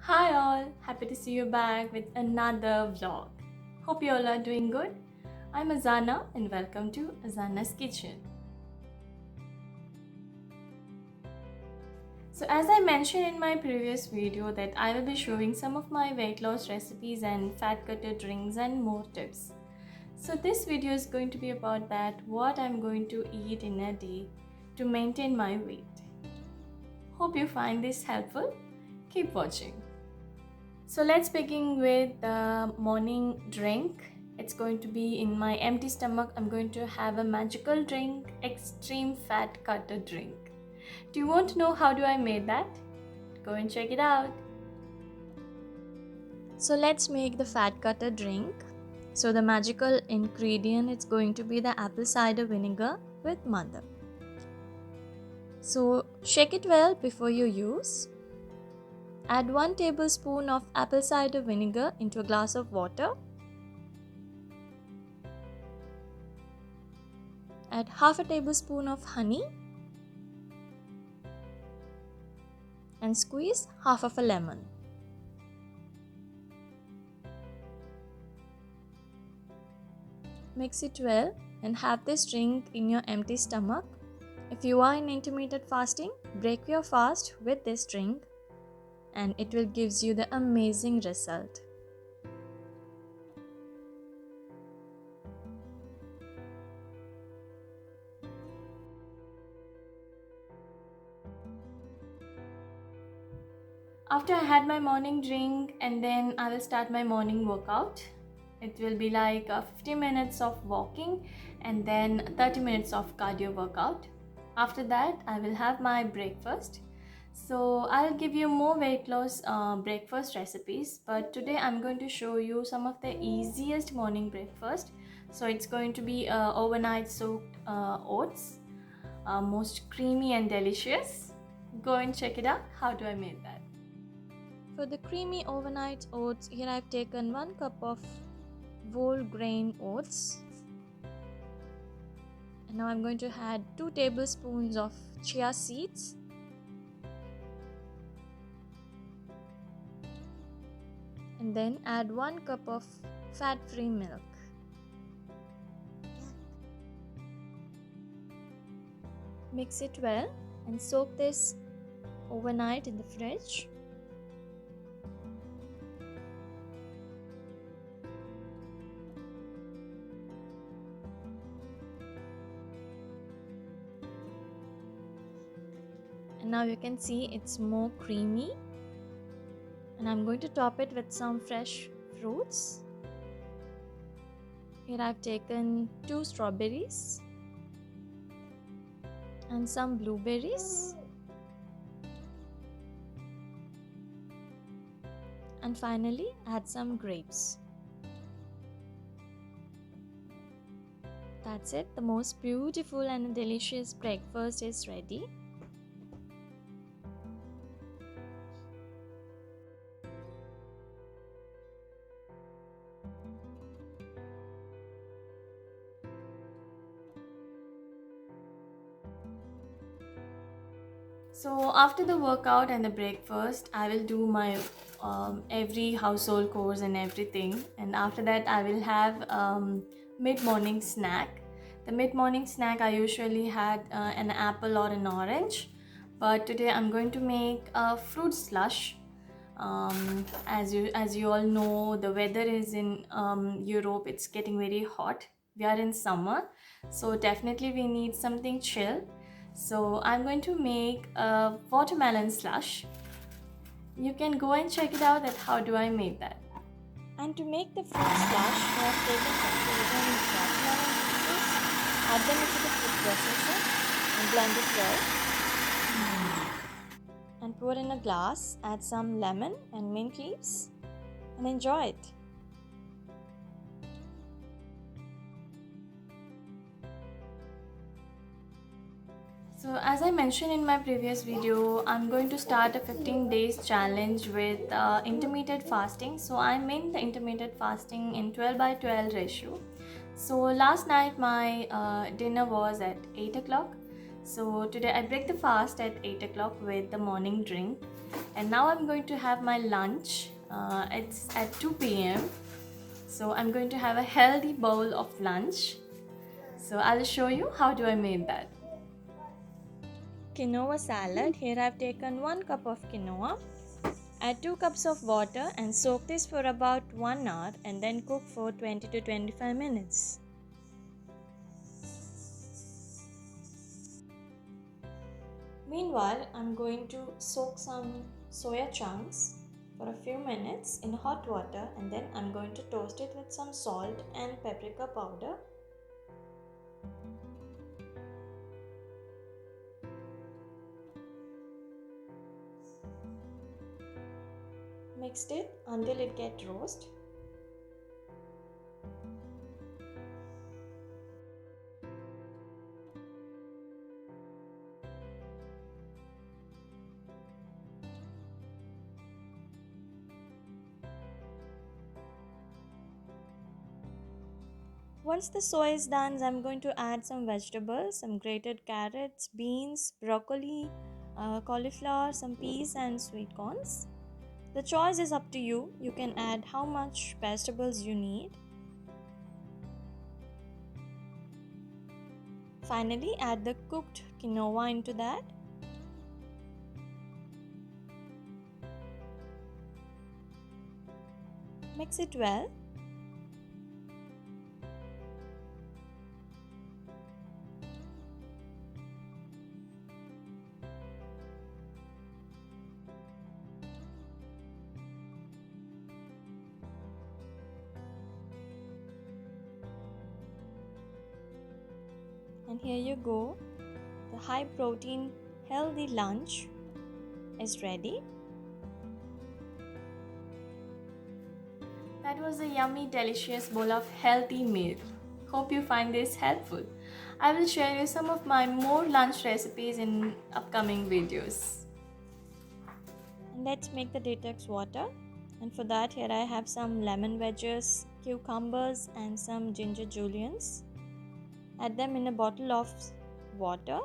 Hi all, happy to see you back with another vlog. Hope you all are doing good. I'm Azana and welcome to Azana's Kitchen. So as I mentioned in my previous video that I will be showing some of my weight loss recipes and fat cutter drinks and more tips. So this video is going to be about that what I'm going to eat in a day to maintain my weight. Hope you find this helpful. Keep watching. So let's begin with the morning drink. It's going to be in my empty stomach. I'm going to have a magical drink, extreme fat cutter drink. Do you want to know how do I made that? Go and check it out. So let's make the fat cutter drink. So the magical ingredient is going to be the apple cider vinegar with mother. So shake it well before you use. Add 1 tablespoon of apple cider vinegar into a glass of water. Add half a tablespoon of honey and squeeze half of a lemon. Mix it well and have this drink in your empty stomach. If you are in intermittent fasting, break your fast with this drink and it will gives you the amazing result. After I had my morning drink and then I will start my morning workout. It will be like 50 minutes of walking and then 30 minutes of cardio workout. After that, I will have my breakfast. So I'll give you more weight loss breakfast recipes, but today I'm going to show you some of the easiest morning breakfast. So it's going to be overnight soaked oats, most creamy and delicious. Go and check it out. How do I make that? For the creamy overnight oats, here I've taken 1 cup of whole grain oats. And now I'm going to add 2 tablespoons of chia seeds. And then add 1 cup of fat-free milk. Mix it well and soak this overnight in the fridge. And now you can see it's more creamy. And I'm going to top it with some fresh fruits. Here I've taken 2 strawberries and some blueberries. And finally add some grapes. That's it. The most beautiful and delicious breakfast is ready. So after the workout and the breakfast, I will do my every household chores and everything. And after that, I will have mid-morning snack. The mid-morning snack I usually had an apple or an orange. But today I'm going to make a fruit slush. As you all know, the weather is in Europe. It's getting very hot. We are in summer, so definitely we need something chill. So I'm going to make a watermelon slush. You can go and check it out at how do I make that. And to make the fruit slush, I have taken some frozen watermelon pieces, add them into the food processor and blend it well. And pour in a glass, add some lemon and mint leaves and enjoy it. So as I mentioned in my previous video, I'm going to start a 15 days challenge with intermittent fasting. So I'm in the intermittent fasting in 12 by 12 ratio. So last night my dinner was at 8 o'clock. So today I break the fast at 8 o'clock with the morning drink. And now I'm going to have my lunch. It's at 2 p.m. So I'm going to have a healthy bowl of lunch. So I'll show you how do I make that. Quinoa salad. Here I've taken 1 cup of quinoa. Add 2 cups of water and soak this for about 1 hour and then cook for 20 to 25 minutes. Meanwhile, I'm going to soak some soya chunks for a few minutes in hot water, and then I'm going to toast it with some salt and paprika powder. Mixed it until it gets roast. Once the soy is done, I'm going to add some vegetables, some grated carrots, beans, broccoli, cauliflower, some peas and sweet corns. The choice is up to you. You can add how much vegetables you need. Finally, add the cooked quinoa into that. Mix it well. And here you go. The high protein healthy lunch is ready. That was a yummy delicious bowl of healthy meal. Hope you find this helpful. I will share you some of my more lunch recipes in upcoming videos. And let's make the detox water. And for that, here I have some lemon wedges, cucumbers and some ginger juliens. Add them in a bottle of water.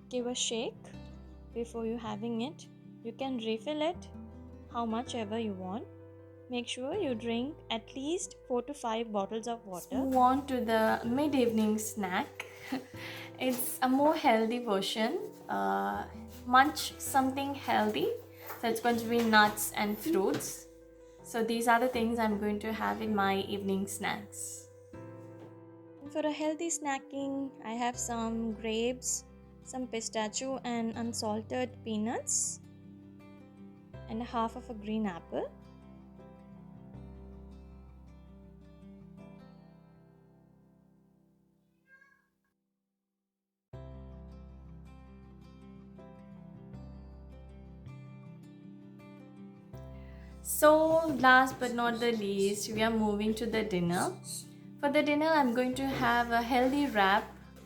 Give a shake before you having it. You can refill it how much ever you want. Make sure you drink at least 4 to 5 bottles of water. Let's move on to the mid-evening snack. It's a more healthy version. Munch something healthy. So it's going to be nuts and fruits. So these are the things I'm going to have in my evening snacks. And for a healthy snacking, I have some grapes, some pistachio and unsalted peanuts, and half of a green apple. So last but not the least, we are moving to the dinner. For the dinner, I'm going to have a healthy wrap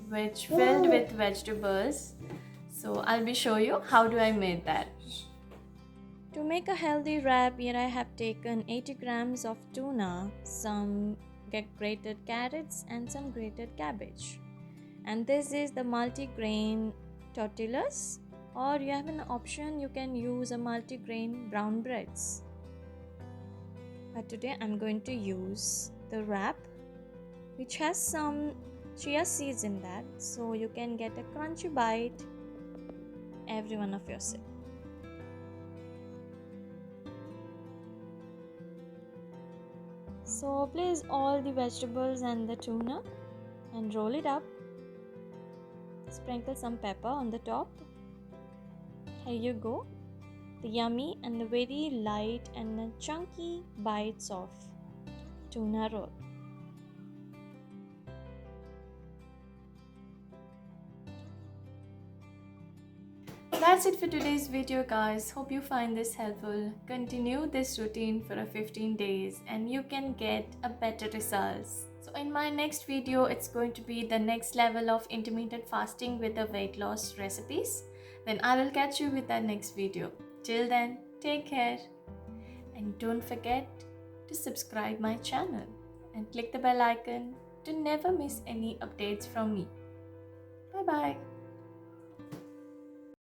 which filled with vegetables. So I'll be show you how do I make that. To make a healthy wrap, here I have taken 80 grams of tuna, some grated carrots and some grated cabbage. And this is the multi-grain tortillas, or you have an option, you can use a multi-grain brown breads. But today I'm going to use the wrap which has some chia seeds in that, so you can get a crunchy bite every one of your sip. So place all the vegetables and the tuna and roll it up. Sprinkle some pepper on the top. Here you go. The yummy and the very light and the chunky bites of tuna roll. That's it for today's video, guys. Hope you find this helpful. Continue this routine for 15 days and you can get a better results. So in my next video, it's going to be the next level of intermittent fasting with the weight loss recipes. Then I will catch you with that next video. Till then, take care and don't forget to subscribe my channel and click the bell icon to never miss any updates from me. Bye bye.